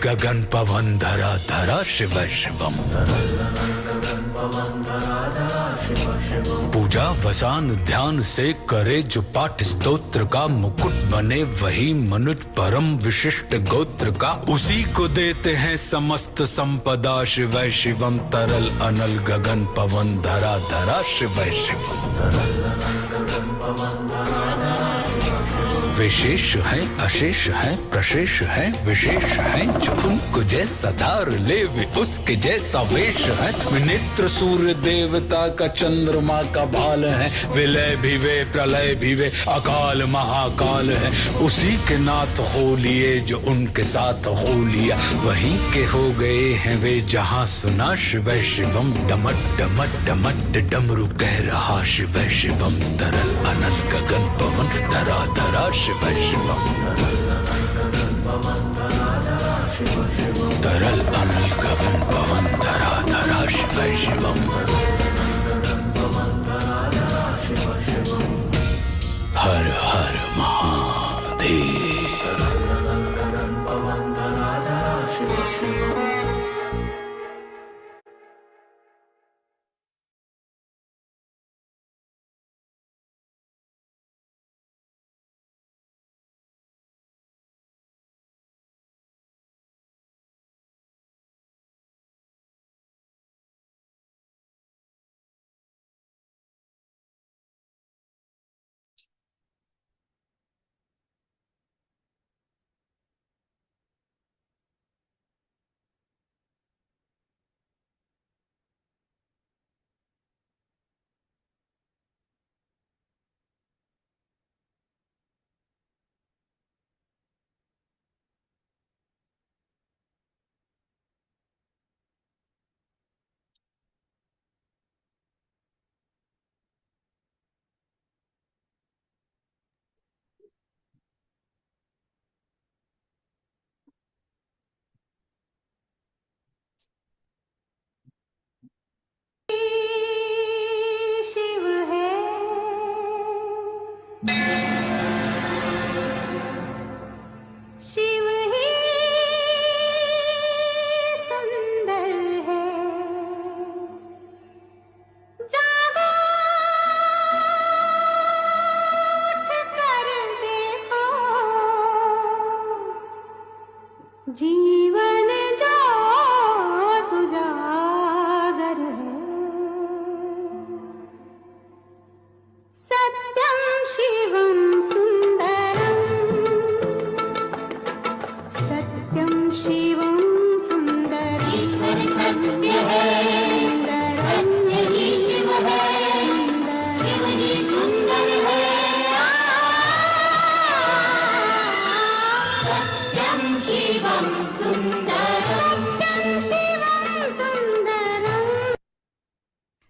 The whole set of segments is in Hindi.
गगन पवन धरा धरा शिव शिवम। पूजा वसान ध्यान से करे जो पाठ स्तोत्र का, मुकुट बने वही मनुज परम विशिष्ट गोत्र का। उसी को देते हैं समस्त संपदा शिव शिवम। तरल अनल गगन पवन धरा धरा शिव शिवम। विशेष है अशेष है प्रशेष है विशेष है, जो उनको जैसा धार ले वे उसके जैसा वेश है। नेत्र सूर्य देवता का चंद्रमा का भाल है, विलय भी वे प्रलय भी वे अकाल महाकाल है। उसी के नाथ हो लिए जो उनके साथ हो लिया, वहीं के हो गए हैं वे जहां सुना शिव शिवम। डमट डमट डमट डमरू कह रहा शिव शिवम। तरल अनल गगन पवन धरा धरा शिव शिवम। तरल अनल गगन पवन धरा धरा शिव शिवम। हर हर महादेव। शिव है, शिव ही सुंदर है। जागो उठ कर देखो, जीवन जो उजागर है। सत्यम शिवम सुंदरम, सत्यम शिवम सुंदरम। ईश्वर सत्य है, सत्य ही शिव है, शिव ही सुंदर है। सत्यम शिवम सुंदरम, सत्यम शिवम सुंदरम।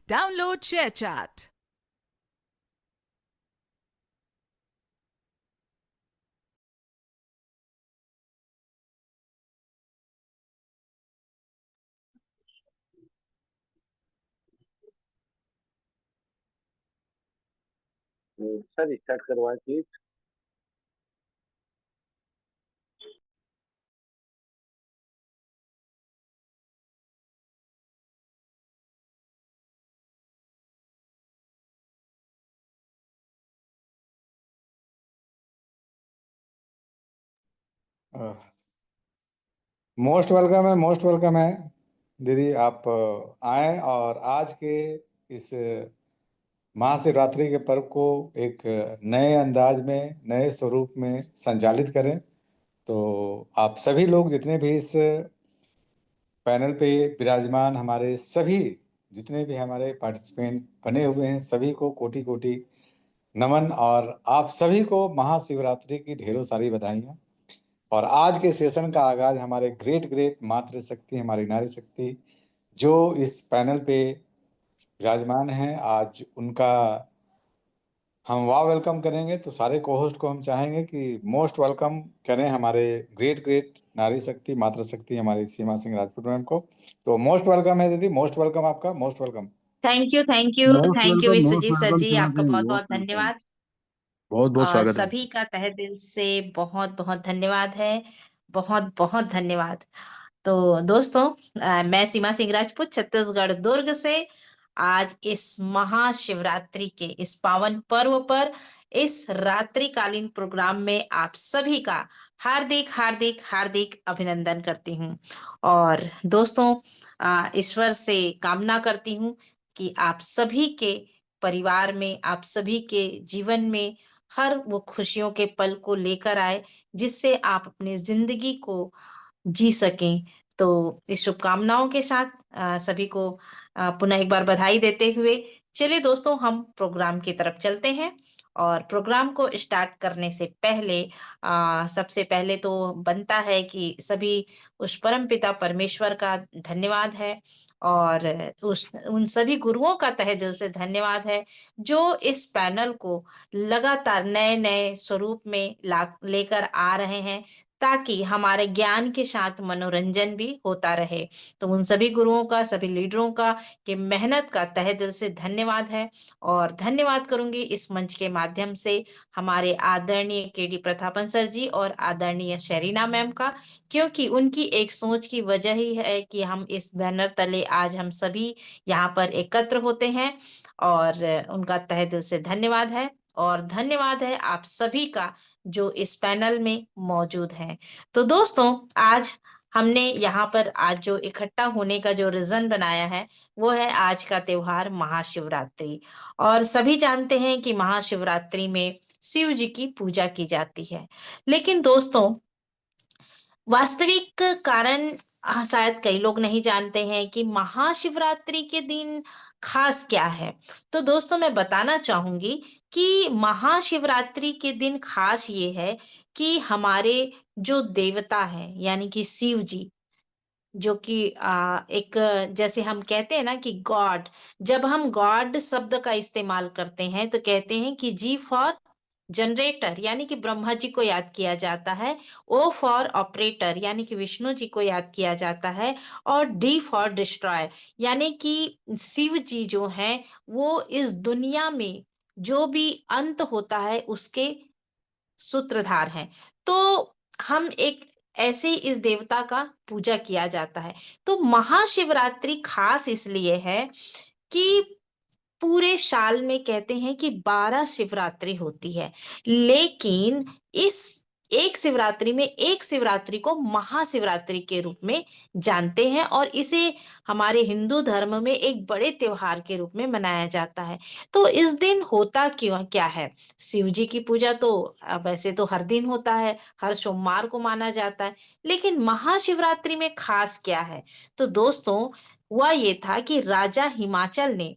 Download ShareChat. सर स्टार्ट करवाएं प्लीज। मोस्ट वेलकम है, मोस्ट वेलकम है दीदी। आप आए और आज के इस महाशिवरात्रि के पर्व को एक नए अंदाज में, नए स्वरूप में संचालित करें। तो आप सभी लोग जितने भी इस पैनल पे विराजमान, हमारे सभी जितने भी हमारे पार्टिसिपेंट बने हुए हैं, सभी को कोटि कोटि नमन और आप सभी को महाशिवरात्रि की ढेरों सारी बधाइयाँ। और आज के सेशन का आगाज हमारे ग्रेट ग्रेट मातृ शक्ति, हमारी नारी शक्ति जो इस पैनल पे विराजमान हैं, आज उनका हम वाह वेलकम करेंगे। तो सारे कोहोस्ट को हम चाहेंगे कि मोस्ट वेलकम करें हमारे ग्रेट ग्रेट नारी शक्ति, मातृ शक्ति, हमारी सीमा सिंह राजपूत मैम को। तो मोस्ट वेलकम है दीदी, मोस्ट वेलकम आपका, most welcome. Thank you Vishwajeet sir ji, आपका बहुत बहुत धन्यवाद बहुत बहुत और स्वागत है। सभी का तहे दिल से बहुत बहुत धन्यवाद है। बहुत बहुत धन्यवाद। तो दोस्तों, मैं सीमा सिंह राजपूत छत्तीसगढ़ दुर्ग से आज इस महाशिवरात्रि के इस पावन पर्व पर इस रात्रिकालीन प्रोग्राम में आप सभी का हार्दिक हार्दिक हार्दिक अभिनंदन करती हूँ। और दोस्तों, ईश्वर से कामना करती हूँ कि आप सभी के परिवार में, आप सभी के जीवन में हर वो खुशियों के पल को लेकर आए जिससे आप अपनी जिंदगी को जी सकें। तो इस शुभकामनाओं के साथ सभी को पुनः एक बार बधाई देते हुए चलिए दोस्तों, हम प्रोग्राम की तरफ चलते हैं। और प्रोग्राम को स्टार्ट करने से पहले सबसे पहले तो बनता है कि सभी उस परम पिता परमेश्वर का धन्यवाद है, और उस उन सभी गुरुओं का तहे दिल से धन्यवाद है जो इस पैनल को लगातार नए नए स्वरूप में ला लेकर आ रहे हैं, ताकि हमारे ज्ञान के साथ मनोरंजन भी होता रहे। तो उन सभी गुरुओं का, सभी लीडरों का के मेहनत का तहे दिल से धन्यवाद है। और धन्यवाद करूंगी इस मंच के माध्यम से हमारे आदरणीय केडी प्रतापन सर जी और आदरणीय शेरीना मैम का, क्योंकि उनकी एक सोच की वजह ही है कि हम इस बैनर तले आज हम सभी यहाँ पर एकत्र होते हैं। और उनका तहे दिल से धन्यवाद है। और धन्यवाद है आप सभी का जो इस पैनल में मौजूद हैं। तो दोस्तों, आज हमने यहाँ पर आज जो इकट्ठा होने का जो रीजन बनाया है वो है आज का त्योहार महाशिवरात्रि। और सभी जानते हैं कि महाशिवरात्रि में शिव जी की पूजा की जाती है। लेकिन दोस्तों, वास्तविक कारण शायद कई लोग नहीं जानते हैं कि महाशिवरात्रि के दिन खास क्या है। तो दोस्तों, मैं बताना चाहूंगी कि महाशिवरात्रि के दिन खास ये है कि हमारे जो देवता हैं यानी कि शिव जी, जो कि एक, जैसे हम कहते हैं ना कि गॉड, जब हम गॉड शब्द का इस्तेमाल करते हैं तो कहते हैं कि जी फॉर जनरेटर यानी कि ब्रह्मा जी को याद किया जाता है, ओ फॉर ऑपरेटर यानी कि विष्णु जी को याद किया जाता है, और डी फॉर डिस्ट्रॉय यानी कि शिव जी जो हैं वो इस दुनिया में जो भी अंत होता है उसके सूत्रधार हैं। तो हम एक ऐसे ही इस देवता का पूजा किया जाता है। तो महाशिवरात्रि खास इसलिए है कि पूरे साल में कहते हैं कि 12 शिवरात्रि होती है, लेकिन इस एक शिवरात्रि में एक शिवरात्रि को महाशिवरात्रि के रूप में जानते हैं, और इसे हमारे हिंदू धर्म में एक बड़े त्योहार के रूप में मनाया जाता है। तो इस दिन होता क्यों क्या है? शिव जी की पूजा तो वैसे तो हर दिन होता है, हर सोमवार को माना जाता है, लेकिन महाशिवरात्रि में खास क्या है? तो दोस्तों, हुआ ये था कि राजा हिमाचल ने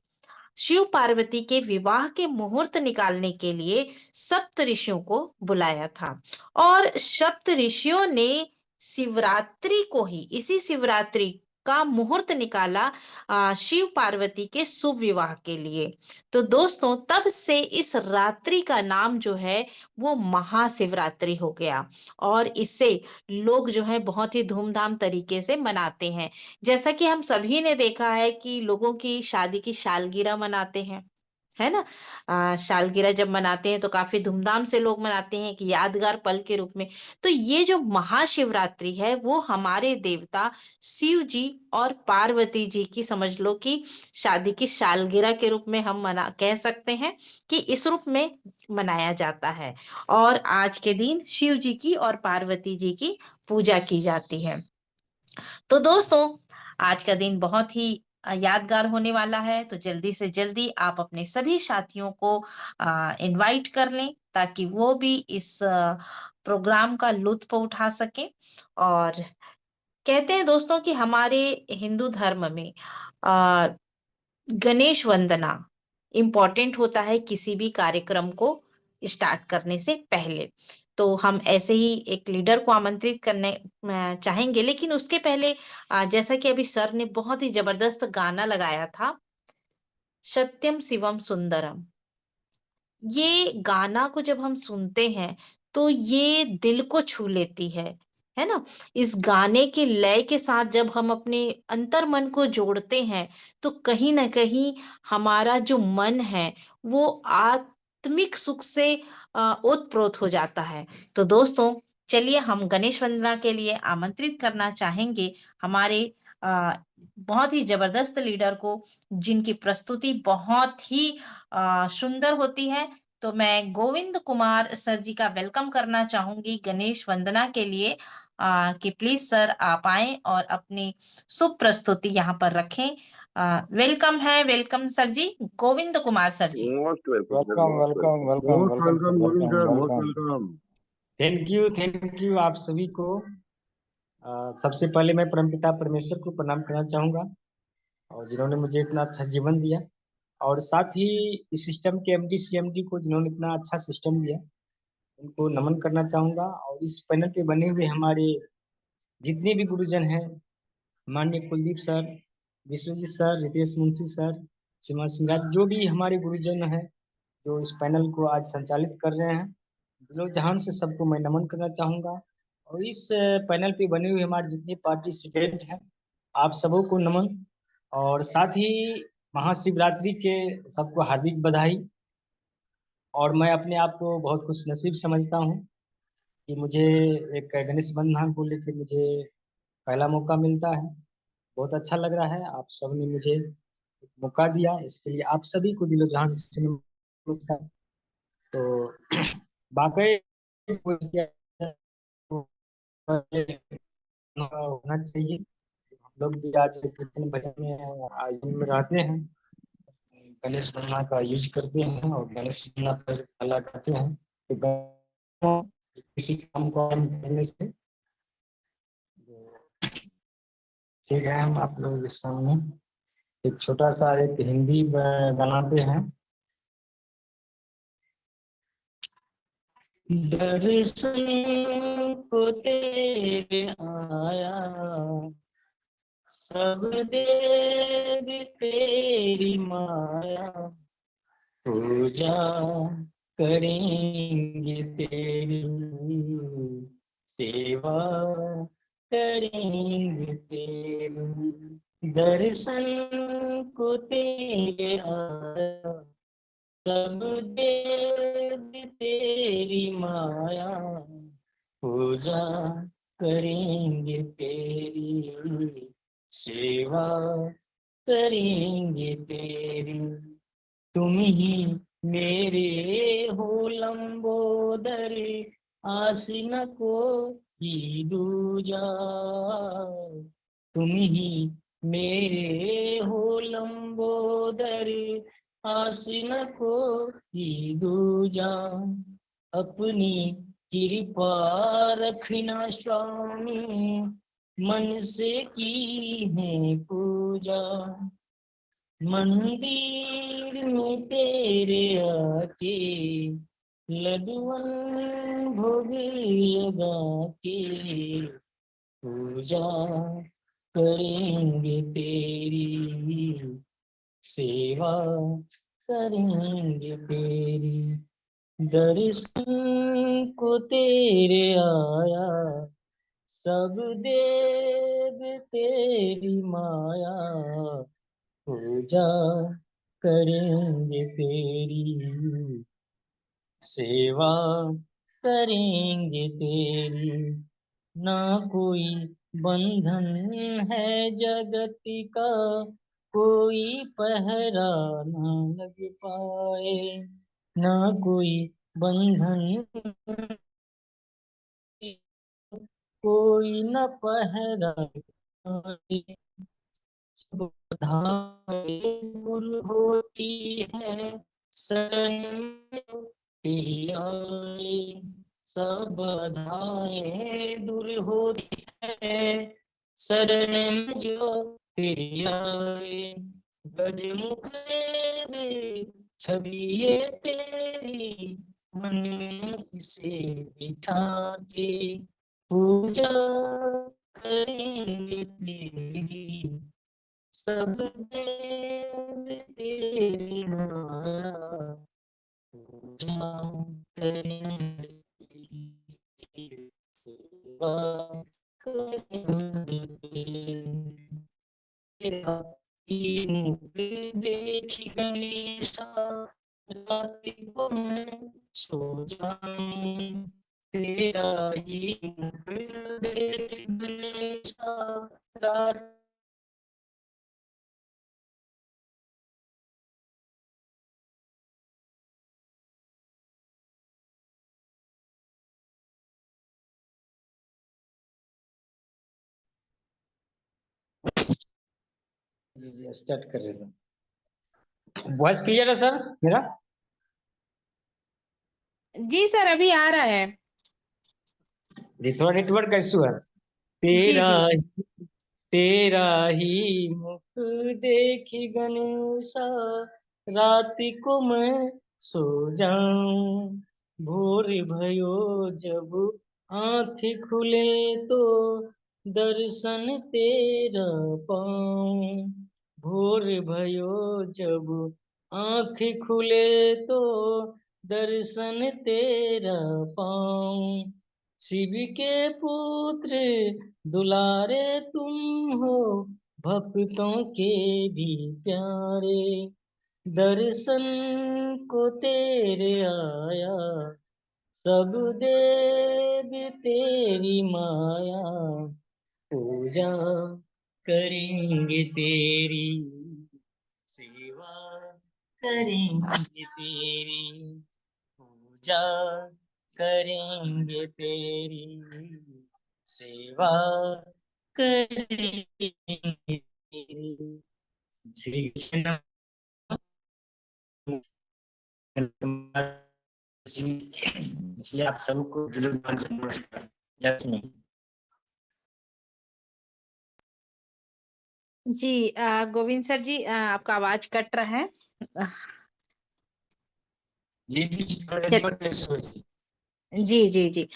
शिव पार्वती के विवाह के मुहूर्त निकालने के लिए सप्त ऋषियों को बुलाया था, और सप्त ऋषियों ने शिवरात्रि को ही, इसी शिवरात्रि का मुहूर्त निकाला शिव पार्वती के शुभ विवाह के लिए। तो दोस्तों, तब से इस रात्रि का नाम जो है वो महाशिवरात्रि हो गया, और इससे लोग जो है बहुत ही धूमधाम तरीके से मनाते हैं। जैसा कि हम सभी ने देखा है कि लोगों की शादी की सालगिरह मनाते हैं, है ना? सालगिरह जब मनाते हैं तो काफी धूमधाम से लोग मनाते हैं कि यादगार पल के रूप में। तो ये जो महाशिवरात्रि है वो हमारे देवता शिव जी और पार्वती जी की, समझ लो कि शादी की सालगिरह के रूप में हम मना कह सकते हैं कि इस रूप में मनाया जाता है। और आज के दिन शिव जी की और पार्वती जी की पूजा की जाती है। तो दोस्तों, आज का दिन बहुत ही यादगार होने वाला है। तो जल्दी से जल्दी आप अपने सभी साथियों को इनवाइट कर लें, ताकि वो भी इस प्रोग्राम का लुत्फ उठा सकें। और कहते हैं दोस्तों कि हमारे हिंदू धर्म में आ, गणेश वंदना इम्पोर्टेंट होता है किसी भी कार्यक्रम को स्टार्ट करने से पहले। तो हम ऐसे ही एक लीडर को आमंत्रित करने चाहेंगे, लेकिन उसके पहले जैसा कि अभी सर ने बहुत ही जबरदस्त गाना लगाया था, सत्यम शिवम सुंदरम, ये गाना को जब हम सुनते हैं तो ये दिल को छू लेती है ना? इस गाने के लय के साथ जब हम अपने अंतर मन को जोड़ते हैं तो कहीं ना कहीं हमारा जो मन है वो आत्मिक सुख से ओतप्रोत हो जाता है। तो दोस्तों, चलिए हम गणेश वंदना के लिए आमंत्रित करना चाहेंगे हमारे बहुत ही जबरदस्त लीडर को, जिनकी प्रस्तुति बहुत ही सुंदर होती है। तो मैं गोविंद कुमार सर जी का वेलकम करना चाहूंगी गणेश वंदना के लिए, कि प्लीज सर आप आए और अपनी शुभ प्रस्तुति यहाँ पर रखें। Welcome sir ji, Govind Kumar sir ji. Most welcome sir, welcome most welcome welcome, welcome most welcome sir, welcome Govind welcome sir, most welcome. Welcome. Thank you आप सभी को। सबसे पहले मैं परमपिता परमेश्वर को प्रणाम करना चाहूँगा, और जिन्होंने मुझे इतना अच्छा जीवन दिया, और साथ ही इस सिस्टम के एमडी सीएमडी को जिन्होंने इतना अच्छा सिस्टम दिया, उनको नमन करना चाहूँगा। और इस पैनल पे बने हुए हमारे जितने भी गुरुजन हैं, माननीय Kuldeep sir, Vishwajeet sir, Ritesh Munshi sir, Seema Singh Raj, जो भी हमारे गुरुजन हैं जो इस पैनल को आज संचालित कर रहे हैं, दिलो जहान से सबको मैं नमन करना चाहूँगा। और इस पैनल पे बने हुए हमारे जितने पार्टिसिपेंट हैं, आप सबों को नमन, और साथ ही महाशिवरात्रि के सबको हार्दिक बधाई। और मैं अपने आप को बहुत खुश नसीब समझता हूँ कि मुझे एक गणेश बंधन को लेकर मुझे पहला मौका मिलता है। बहुत अच्छा लग रहा है, आप सबने मुझे एक मौका दिया, इसके लिए आप सभी को दिलो जहान से नमस्कार। तो वाकई होना चाहिए। हम लोग भी आज कीर्तन भजन में आयोजन में रहते हैं, गणेश गणना का यूज करते हैं और गणेश गणना पर कला करते हैं। तो किसी काम को हम करने से ठीक है, हम आप लोगों के सामने एक छोटा सा एक हिंदी बनाते हैं। दर्शन को तेरे आया, सब देव तेरी माया, पूजा करेंगे तेरी, सेवा करेंगे तेरी। दर्शन को तेरे आया, सब देव तेरी माया, पूजा करेंगे तेरी, सेवा करेंगे तेरी। तुम ही मेरे हो लंबोदर, आसन को ही दूजा। तुम ही मेरे हो लंबोदर, आसन को ही दूजा। अपनी कृपा रखना स्वामी, मन से की है पूजा। मंदिर में तेरे आके, लड्डुअन भोग लगा के, पूजा करेंगे तेरी, सेवा करेंगे तेरी। दर्शन को तेरे आया, सब देव तेरी माया, पूजा करेंगे तेरी, सेवा करेंगे तेरी। ना कोई बंधन है जगत का, कोई पहरा ना लग पाए। ना कोई बंधन, कोई न पहरा पाए। सब बाधाएं दूर होती है, शरण में तेरी आए। सब बाधाएं दूर होती है, शरण में जो तेरी आए। गजमुख देव छवि ये तेरी, मन में इसे बिठा के, पूजा करेंगे तेरी, सब देव तेरी माया, पूजा करेंगे तेरी, सेवा करेंगे तेरी। तेरा ही मुख देख गणेशा, रात को मैं सो जाऊं। तेरा ही मुख देख गणेशा, रात स्टार्ट कर रहे हैं। वॉइस क्लियर है सर मेरा? जी सर, अभी आ रहा है। ये थोड़ा नेटवर्क का इशू है। जी तेरा जी। तेरा ही मुख देखी गणेशा, रात को मैं सो जाऊं, भोर भयो जब आँख खुले तो दर्शन तेरा पाऊं, भोर भयो जब आँख खुले तो दर्शन तेरा पाऊं, शिव के पुत्र दुलारे तुम हो, भक्तों के भी प्यारे, दर्शन को तेरे आया, सब देव तेरी माया, पूजा करेंगे तेरी, सेवा करेंगे तेरी, पूजा करेंगे तेरी, सेवा करेंगे तेरी। श्री कृष्ण इसलिए आप सबको दिल से नमस्कार। Yes ma'am. जी गोविंद सर जी, आपका आवाज कट रहा है। जी जी चल- जी जी जी।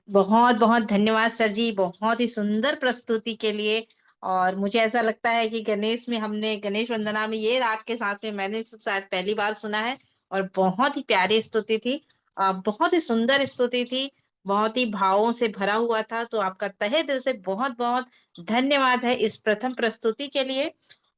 बहुत बहुत धन्यवाद सर जी, बहुत ही सुंदर प्रस्तुति के लिए। और मुझे ऐसा लगता है कि गणेश में हमने गणेश वंदना में ये आपके साथ में मैंने शायद पहली बार सुना है। और बहुत ही प्यारी स्तुति थी, बहुत ही सुंदर स्तुति थी, बहुत ही भावों से भरा हुआ था। तो आपका तहे दिल से बहुत बहुत धन्यवाद है इस प्रथम प्रस्तुति के लिए।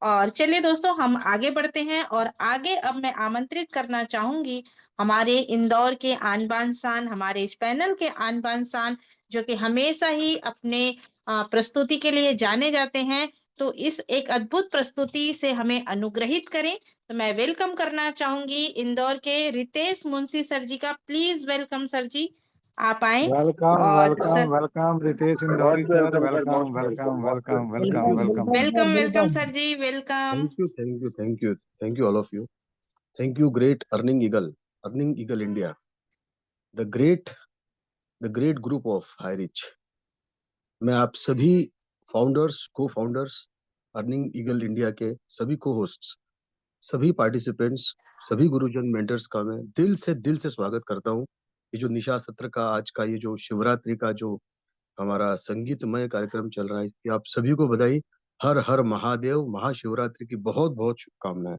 और चलिए दोस्तों, हम आगे बढ़ते हैं। और आगे अब मैं आमंत्रित करना चाहूंगी हमारे इंदौर के आन बान शान, हमारे इस पैनल के आन बान शान, जो कि हमेशा ही अपने प्रस्तुति के लिए जाने जाते हैं। तो इस एक अद्भुत प्रस्तुति से हमें अनुग्रहित करें। तो मैं वेलकम करना चाहूंगी इंदौर के रितेश मुंशी सर जी का। प्लीज वेलकम सर जी, आप आए। वेलकम और welcome sir, welcome Ritesh Indori most sir, welcome sir, welcome most welcome, welcome most welcome welcome. Welcome welcome. Welcome welcome sir ji, welcome. Thank you, thank you, thank you, thank you, all of you. Thank you, great Earning Eagle India, the great, the great group of High Reach. मैं आप सभी फाउंडर्स, को फाउंडर्स, अर्निंग ईगल इंडिया के सभी को होस्ट्स, सभी पार्टिसिपेंट्स, सभी गुरुजन मेंटर्स का मैं दिल से स्वागत करता हूँ। ये जो निशा सत्र का आज का ये जो शिवरात्रि का जो हमारा संगीतमय कार्यक्रम चल रहा है, इसकी आप सभी को बधाई। हर हर महादेव, महाशिवरात्रि की बहुत बहुत शुभकामनाएं।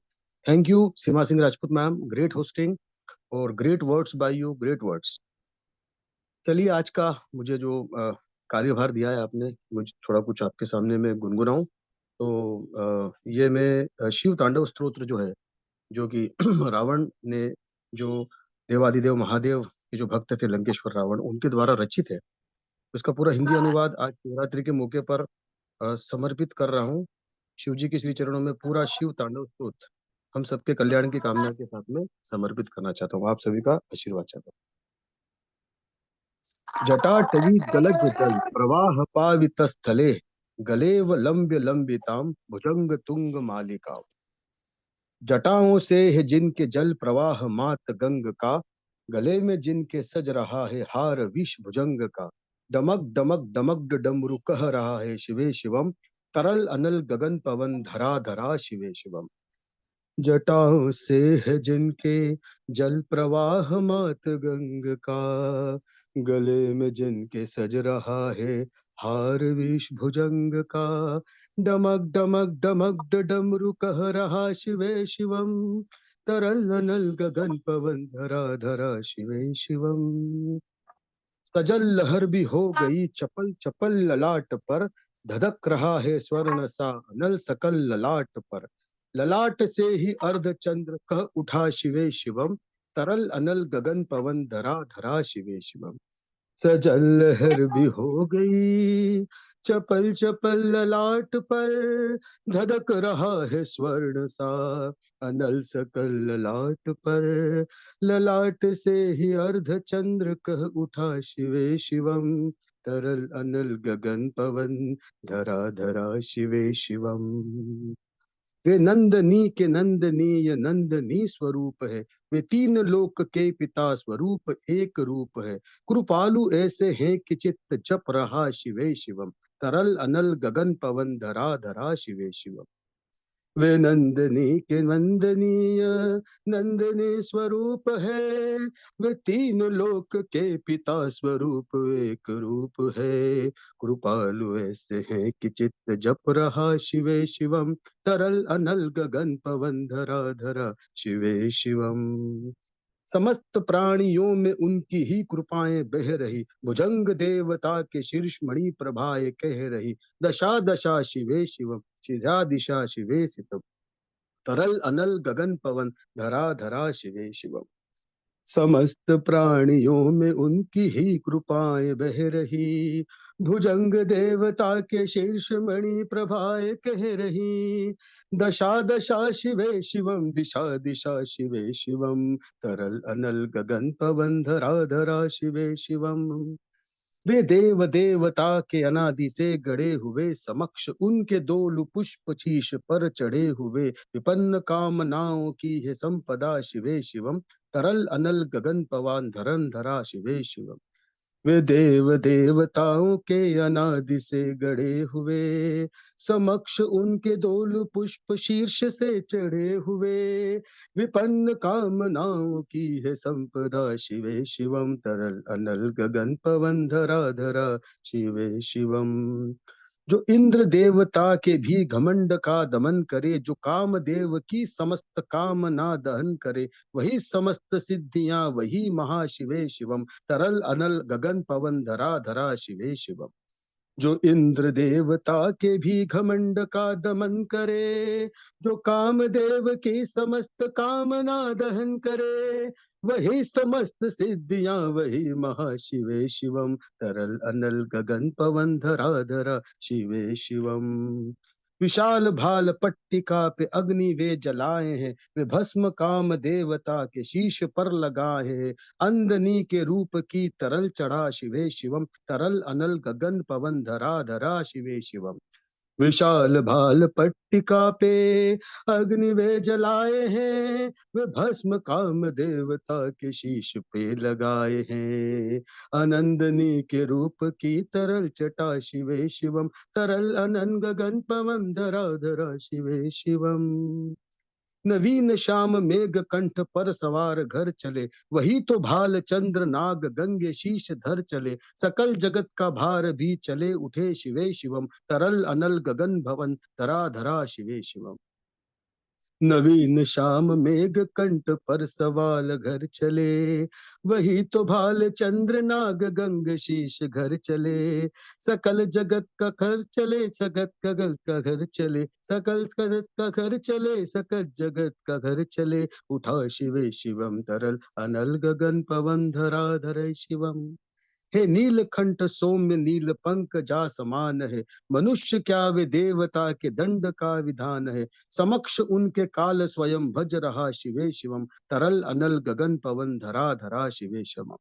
Thank you Seema Singh Rajput ma'am, great hosting और great words by you, great words. चलिए आज का मुझे जो कार्यभार दिया है आपने, मुझे थोड़ा कुछ आपके सामने में गुनगुनाऊं। तो ये मैं शिव तांडव स्तोत्र जो है, जो कि रावण ने, जो देवादिदेव महादेव के जो भक्त थे लंकेश्वर रावण, उनके द्वारा रचित है। उसका पूरा हिंदी अनुवाद आज शिवरात्रि के मौके पर समर्पित कर रहा हूँ। शिव जी के श्री चरणों में पूरा शिव तांडव स्तोत्र हम सबके कल्याण की कामना के साथ में समर्पित करना चाहता हूँ। आप सभी का आशीर्वाद चाहता हूँ। जटाटवी गलग जल प्रवाह पावित स्थले, गलेव लंब्य लंबिताम भुजंग तुंग मालिका। जटाओं से है जिनके जल प्रवाह मात गंग का, गले में जिनके सज रहा है हार विष भुजंग का। डमक डमक डमक डमरू कह रहा है शिवे शिवम, तरल अनल गगन पवन धरा धरा शिवे शिवम। जटाओं से है जिनके जल प्रवाह मात गंग का, गले में जिनके सज रहा है हार विष भुजंग का। डमक डमक डमक डमरू कह रहा शिवे शिवम, तरल अनल गगन पवन धरा धरा शिवे शिवम। सजल लहर भी हो गई चपल चपल ललाट पर, धधक रहा है स्वर्ण सा नल सकल ललाट पर। ललाट से ही अर्ध चंद्र कह उठा शिवे शिवम, तरल अनल गगन पवन धरा धरा शिवे शिवम। सजल लहर भी हो गई चपल चपल ललाट पर, धधक रहा है स्वर्ण सा अनल सकल ललाट पर, ललाट से ही अर्ध चंद्र कह उठा शिवे शिवम, तरल अनल गगन पवन धरा धरा शिवे शिवम। वे नंदनी के नंदनीय नंदनी स्वरूप है, वे तीन लोक के पिता स्वरूप एक रूप है, कृपालु ऐसे हैं कि चित्त जप रहा शिवे शिवम, तरल अनल गगन पवन धरा धरा शिवे शिवम। वे नंदनी के नंदनीय नंदनी स्वरूप है, वे तीन लोक के पिता स्वरूप एक रूप है, कृपालु ऐसे हैं कि चित्त जप रहा शिवे शिवम, तरल अनल गगन पवन धरा धरा शिवे शिवम। समस्त प्राणियों में उनकी ही कृपाएं बह रही, भुजंग देवता के शीर्ष मणि प्रभाए कह रही, दशा दशा शिवे शिवम शिजा दिशा शिवे सितम, तरल अनल गगन पवन धरा धरा शिवे शिवम। समस्त प्राणियों में उनकी ही कृपाएं बह रही, भुजंग देवता के शीर्ष मणि प्रभाए कह रही, दशा दशा शिवे शिवम दिशा दिशा शिवे शिवम, तरल अनल गगन पवन धरा धरा शिवे शिवम। वे देव देवता के अनादि से गड़े हुए, समक्ष उनके दोलु पुष्प शीश पर चढ़े हुए, विपन्न कामनाओं की है संपदा शिवे शिवम, तरल अनल गगन पवन धरन धरा शिवे शिवम। वे देव देवताओं के अनादि से गड़े हुए, समक्ष उनके दोल पुष्प शीर्ष से चढ़े हुए, विपन्न कामनाओं की है संपदा शिवे शिवम, तरल अनल गगन पवन धरा धरा शिवे शिवम। जो इंद्र देवता के भी घमंड का दमन करे, जो कामदेव की समस्त कामना दहन करे, वही समस्त सिद्धियां वही महाशिवे शिवम, तरल अनल गगन पवन धरा धरा शिवे शिवम। जो इंद्र देवता के भी घमंड का दमन करे, जो कामदेव की समस्त कामना दहन करे, वही समस्त सिद्धियां वही महाशिवे शिवम, तरल अनल गगन पवन धरा धरा शिवे शिवम। विशाल भाल पट्टिका पे अग्नि वे जलाए हैं, वे भस्म काम देवता के शीश पर लगाए हैं, अंदनी के रूप की तरल चढ़ा शिवे शिवम, तरल अनल गगन पवन धरा धरा शिवे शिवम। विशाल भाल पट्टिका पे अग्नि वे जलाए हैं, वे भस्म काम देवता के शीश पे लगाए हैं, आनंदनी के रूप की तरल चटा शिवे शिवम, तरल अनन गगन पवन धरा धरा शिवे शिवम। नवीन श्याम मेघ कंठ पर सवार घर चले, वही तो भाल चंद्र नाग गंगे शीश धर चले, सकल जगत का भार भी चले उठे शिवे शिवम, तरल अनल गगन भवन धरा धरा शिवे शिवम। नवीन श्याम मेघ कंठ पर सवाल घर चले, वही तो भाल चंद्र नाग गंग शीश घर चले, सकल जगत का घर चले जगत का घर चले, सकल जगत का घर चले सकल जगत का घर चले, उठा शिवे शिवम, तरल अनल गगन पवन धरा धरे शिवम। हे नीलकंठ सौम्य नील पंख जा समान है, मनुष्य क्या वे देवता के दंड का विधान है, समक्ष उनके काल स्वयं भज रहा शिवे शिवम, तरल अनल गगन पवन धरा धरा शिवे शिवम।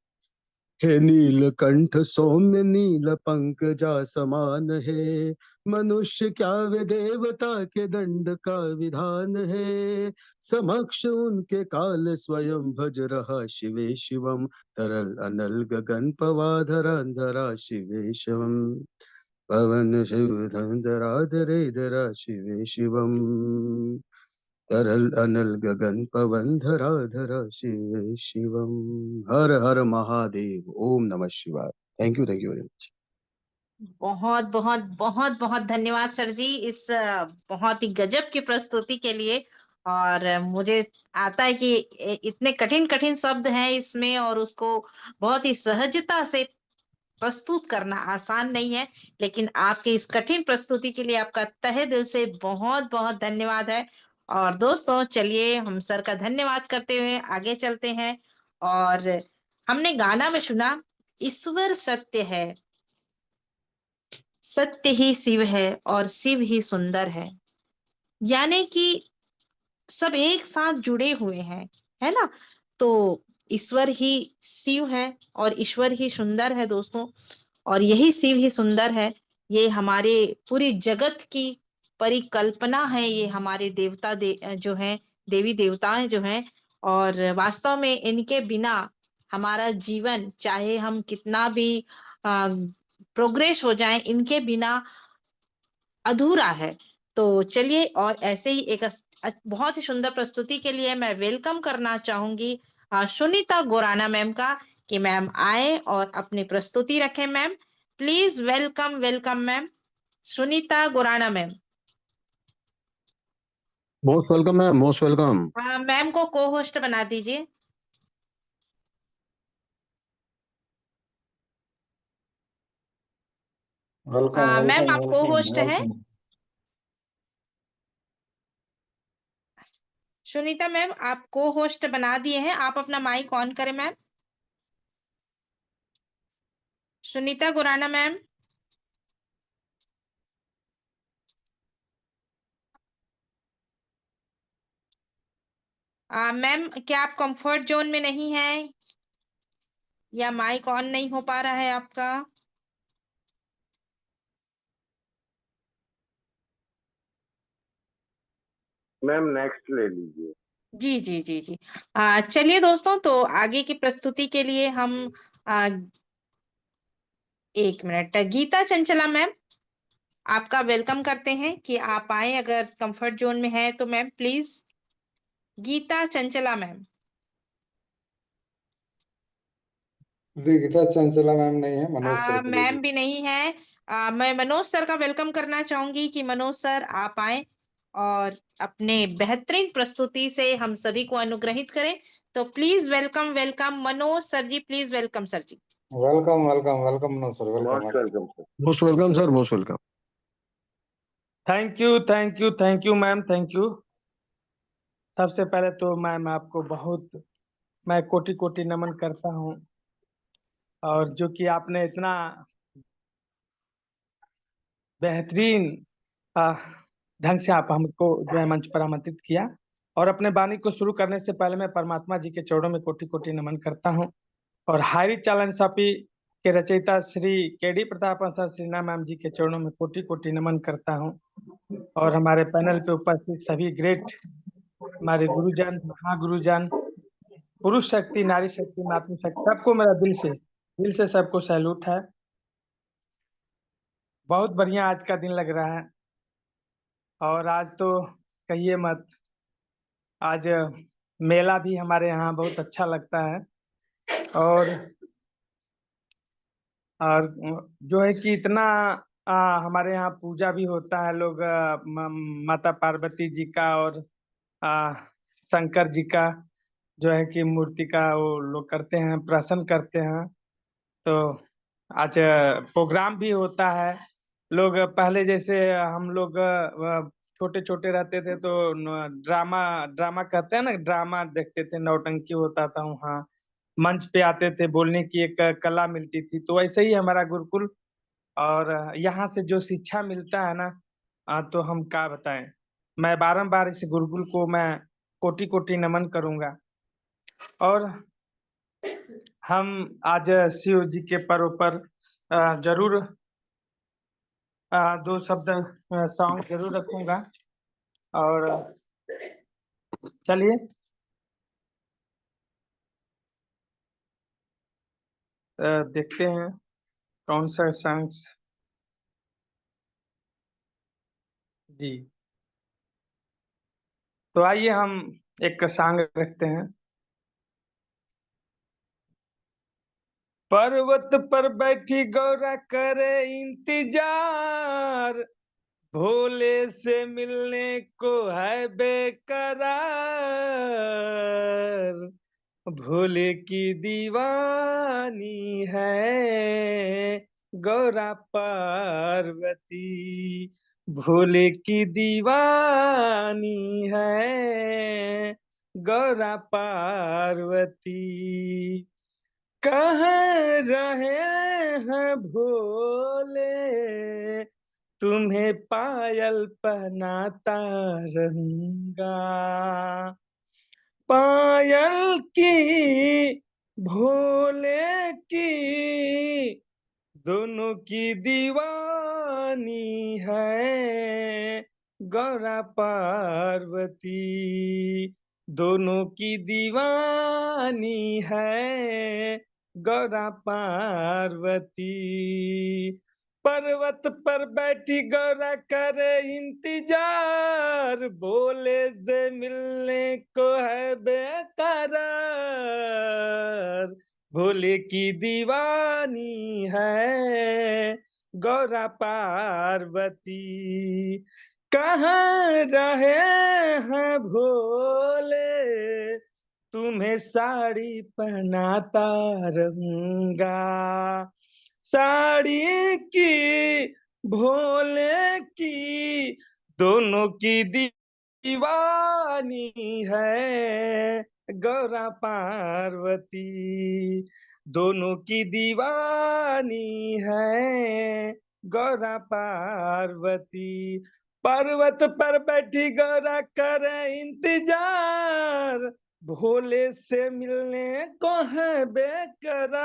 हे नीलकंठ सौम्य नील पंख जा समान है, मनुष्य क्या वे देवता के दंड का विधान है, समक्ष उनके काल स्वयं भज रहा शिवे शिवम, तरल अनल गगन पवाधरा धरा शिवे शिवम, पवन शिव धरा धरे धरा शिवे शिवम, तरल अनल गगन पवन धरा धरा शिव शिवम। हर हर महादेव, ओम नमः शिवाय। Thank you very much. बहुत बहुत बहुत बहुत धन्यवाद सर जी, इस बहुत ही गजब की प्रस्तुति के लिए। और मुझे आता है कि इतने कठिन कठिन शब्द हैं इसमें, और उसको बहुत ही सहजता से प्रस्तुत करना आसान नहीं है, लेकिन आपकी इस कठिन प्रस्तुति के लिए आपका तहे दिल से बहुत बहुत धन्यवाद है। और दोस्तों चलिए हम सर का धन्यवाद करते हुए आगे चलते हैं। और हमने गाना में सुना ईश्वर सत्य है, सत्य ही शिव है और शिव ही सुंदर है। यानी कि सब एक साथ जुड़े हुए हैं, है ना। तो ईश्वर ही शिव है और ईश्वर ही सुंदर है दोस्तों, और यही शिव ही सुंदर है। ये हमारे पूरी जगत की परिकल्पना है, ये हमारे जो हैं, देवी देवताएं जो हैं। और वास्तव में इनके बिना हमारा जीवन, चाहे हम कितना भी प्रोग्रेस हो जाए, इनके बिना अधूरा है। तो चलिए, और ऐसे ही एक बहुत ही सुंदर प्रस्तुति के लिए मैं वेलकम करना चाहूंगी सुनीता गोराना मैम का, कि मैम आए और अपनी प्रस्तुति रखें। Ma'am please welcome, welcome ma'am, Sunita Gorana ma'am. Most welcome ma'am, most welcome. Ma'am को को होस्ट बना दीजिए। वेलकम मैम वेलकम आप को वेलकम होस्ट हैं। वेलकम। सुनीता मैम आप को होस्ट बना दिए हैं, आप अपना माइक ऑन करें ma'am. Sunita Gorana ma'am. Ma'am क्या आप कंफर्ट जोन में नहीं हैं, या माइक ऑन नहीं हो पा रहा है आपका? मैम नेक्स्ट ले लीजिए। जी जी जी जी। चलिए दोस्तों, तो आगे की प्रस्तुति के लिए हम आ, एक मिनट, गीता चंचला मैम आपका वेलकम करते हैं कि आप आए, अगर कंफर्ट जोन में है तो ma'am please. Geeta Chanchala ma'am. Geeta Chanchala ma'am नहीं है, मनोज सर को मैम लीजिए। भी नहीं है। मैं मनोज सर का वेलकम करना चाहूंगी कि मनोज सर आप आए और अपने बेहतरीन प्रस्तुति से हम सभी को अनुग्रहित करें। तो please welcome, welcome Manoj sir ji, please welcome sir ji. Welcome welcome welcome Manoj sir, welcome. Most welcome sir. Most welcome sir, most welcome. Thank you, thank you, thank you ma'am, thank you. सबसे पहले तो मैम आपको मैं कोटि कोटि नमन करता हूँ, और जो कि आपने इतना बेहतरीन आ, ढंग से आप हमको जो है मंच पर आमंत्रित किया। और अपने वाणी को शुरू करने से पहले मैं परमात्मा जी के चरणों में कोटि कोटि नमन करता हूँ, और हारी चालन सापी के रचयिता Shri KD Pratap sir Shrina ma'am ji के चरणों में कोटि कोटि नमन करता हूँ। और हमारे पैनल पे उपस्थित सभी ग्रेट हमारे गुरुजन, महागुरुजन, पुरुष शक्ति, नारी शक्ति, मातृ शक्ति, सबको मेरा दिल से सबको सैल्यूट है। बहुत बढ़िया आज का दिन लग रहा है, और आज तो कहिए मत, आज मेला भी हमारे यहाँ बहुत अच्छा लगता है। और जो है कि इतना हमारे यहाँ पूजा भी होता है, लोग माता पार्वती जी का और आ, शंकर जी का जो है कि मूर्ति का वो लोग करते हैं, प्रसन्न करते हैं। तो आज प्रोग्राम भी होता है। लोग पहले जैसे हम लोग छोटे छोटे रहते थे तो ड्रामा ड्रामा कहते हैं ना, ड्रामा देखते थे, नौटंकी होता था वहाँ, मंच पे आते थे, बोलने की एक कला मिलती थी। तो वैसे ही हमारा गुरुकुल, और यहाँ से जो शिक्षा मिलता है ना, तो हम क्या बताएं। मैं बारंबार इस गुरुकुल को मैं कोटि कोटि नमन करूंगा। और हम आज शिव जी के पर्व पर जरूर दो शब्द सॉन्ग जरूर रखूंगा। और चलिए देखते हैं कौन सा सॉन्ग। जी, तो आइए हम एक सॉन्ग रखते हैं। पर्वत पर बैठी गौरा करे इंतजार, भोले से मिलने को है बेकरार, भोले की दीवानी है गौरा पार्वती, भोले की दीवानी है गौरा पार्वती। कहाँ रहे हैं भोले, तुम्हें पायल पहनाता रहूंगा। पायल की भोले की दोनों की दीवानी है गौरा पार्वती, दोनों की दीवानी है गौरा पार्वती। पर्वत पर बैठी गौरा करे इंतजार, भोले से मिलने को है बेकरार। भोले की दीवानी है गौरा पार्वती, कहाँ रहे हैं भोले, तुम्हें साड़ी पहनाता रहूंगा। साड़ी की भोले की दोनों की दीवानी है गौरा पार्वती, दोनों की दीवानी है गौरा पार्वती। पर्वत पर बैठी गौरा करे इंतजार, भोले से मिलने को है बेकरार।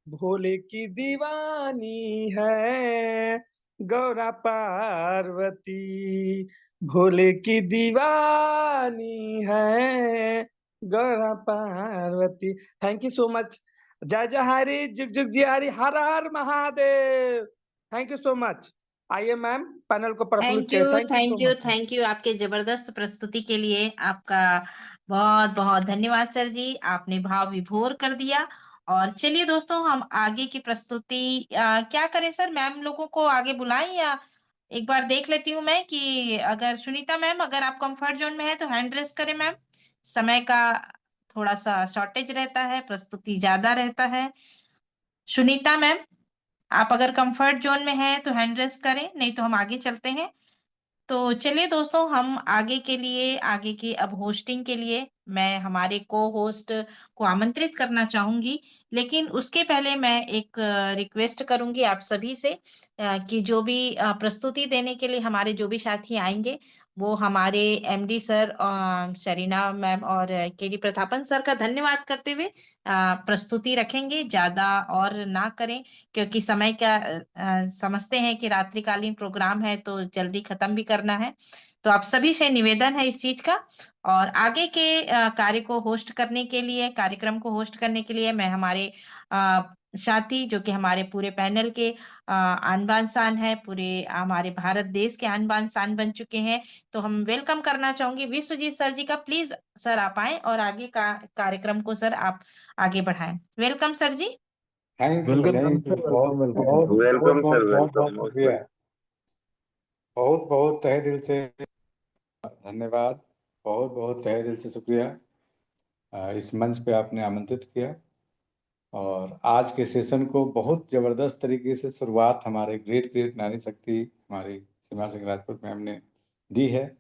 भोले की दीवानी है गौरा पार्वती, भोले की दीवानी है Gaura Parvati. Thank you so much. जय जय हरि, जुग जुग जी हरि, हर हर Mahadev. Thank you so much. आइए मैम, पैनल को प्रफुल्लित थैंक करें। You, thank you thank so you, much. Thank you आपके जबरदस्त प्रस्तुति के लिए। आपका बहुत बहुत धन्यवाद सर जी, आपने भाव विभोर कर दिया। और चलिए दोस्तों, हम आगे की प्रस्तुति क्या करें सर, मैम लोगों को आगे बुलाएं या एक बार देख लेती हूँ मैं कि अगर सुनीता मैम, अगर आप कंफर्ट जोन में है तो हैंड रेस करें मैम। समय का थोड़ा सा शॉर्टेज रहता है, प्रस्तुति ज्यादा रहता है। सुनीता मैम, आप अगर कंफर्ट जोन में हैं तो हैंड रेस करें, नहीं तो हम आगे चलते हैं। तो चलिए दोस्तों, हम आगे के लिए, आगे की अब होस्टिंग के लिए मैं हमारे को होस्ट को आमंत्रित करना चाहूंगी। लेकिन उसके पहले मैं एक रिक्वेस्ट करूंगी आप सभी से कि जो भी प्रस्तुति देने के लिए हमारे जो भी साथी आएंगे, वो हमारे एमडी सर शरीना मैम और केडी प्रतापन सर का धन्यवाद करते हुए प्रस्तुति रखेंगे, ज्यादा और ना करें, क्योंकि समय का समझते हैं कि रात्रिकालीन प्रोग्राम है तो जल्दी खत्म भी करना है। तो आप सभी से निवेदन है इस चीज का। और आगे के कार्य को होस्ट करने के लिए, कार्यक्रम को होस्ट करने के लिए मैं हमारे साथी, जो कि हमारे पूरे पैनल के आन बान शान है, पूरे हमारे भारत देश के आन बान शान बन चुके हैं, तो हम वेलकम करना चाहूंगी विश्वजीत सर जी का। प्लीज सर आप आए और आगे का कार्यक्रम को सर आप आगे बढ़ाएं। Welcome sir ji. Thank you, welcome thank you, बहुत वेलकम वेलकम। बहुत बहुत वेलकम बहुत सर, बहुत बहुत वेलकम, मोस्ट शुक्रिया, वेलकम। बहुत बहुत तहे दिल से धन्यवाद, बहुत बहुत तहे दिल से शुक्रिया। इस मंच पे आपने आमंत्रित किया और आज के सेशन को बहुत जबरदस्त तरीके से शुरुआत हमारे ग्रेट ग्रेट नारी शक्ति हमारी सीमा सिंह राजपूत मैम ने दी है।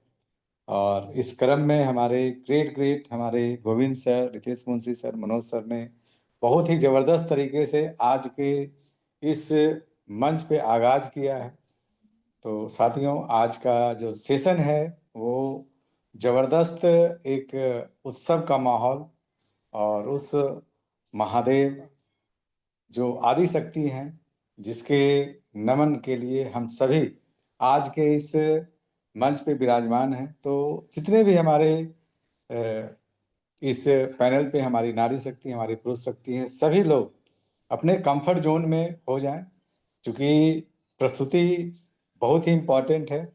और इस क्रम में हमारे ग्रेट ग्रेट हमारे Govind sir, Ritesh Munshi sir, Manoj sir ने बहुत ही जबरदस्त तरीके से आज के इस मंच पे आगाज किया है। तो साथियों, आज का जो सेशन है वो जबरदस्त एक उत्सव का माहौल, और उस महादेव जो आदि शक्ति हैं, जिसके नमन के लिए हम सभी आज के इस मंच पे विराजमान हैं। तो जितने भी हमारे इस पैनल पे हमारी नारी शक्ति, हमारी पुरुष शक्ति हैं, सभी लोग अपने कंफर्ट जोन में हो जाएं, क्योंकि प्रस्तुति बहुत ही इम्पोर्टेंट है।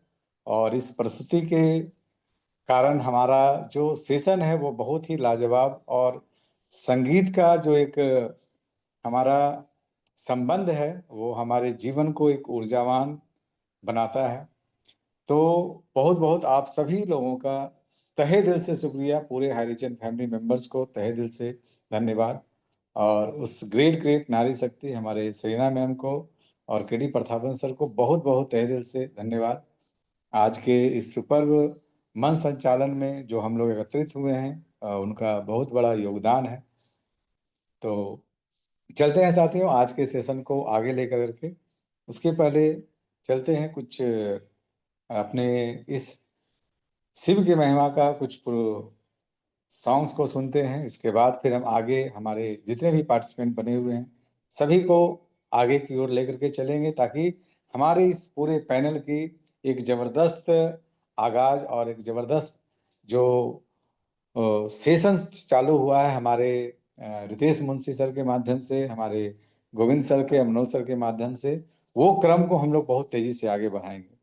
और इस प्रस्तुति के कारण हमारा जो सेशन है वो बहुत ही लाजवाब, और संगीत का जो एक हमारा संबंध है वो हमारे जीवन को एक ऊर्जावान बनाता है। तो बहुत बहुत आप सभी लोगों का तहे दिल से शुक्रिया, पूरे हरिजन फैमिली मेंबर्स को तहे दिल से धन्यवाद। और उस ग्रेट ग्रेट नारी शक्ति हमारे सेना मैम को और केडी प्रतापन सर को बहुत बहुत तहे दिल से धन्यवाद। आज के इस सुपर्ब मंच संचालन में जो हम लोग एकत्रित हुए हैं, उनका बहुत बड़ा योगदान है। तो चलते हैं साथियों आज के सेशन को आगे लेकर के। उसके पहले चलते हैं कुछ अपने इस शिव की महिमा का कुछ सॉन्ग्स को सुनते हैं। इसके बाद फिर हम आगे हमारे जितने भी पार्टिसिपेंट बने हुए हैं सभी को आगे की ओर लेकर के चलेंगे, ताकि हमारे इस पूरे पैनल की एक जबरदस्त आगाज और एक जबरदस्त जो सेशन चालू हुआ है हमारे रितेश मुंशी सर के माध्यम से, हमारे गोविंद सर के, मनोज सर के माध्यम से, वो क्रम को हम लोग बहुत तेजी से आगे बढ़ाएंगे।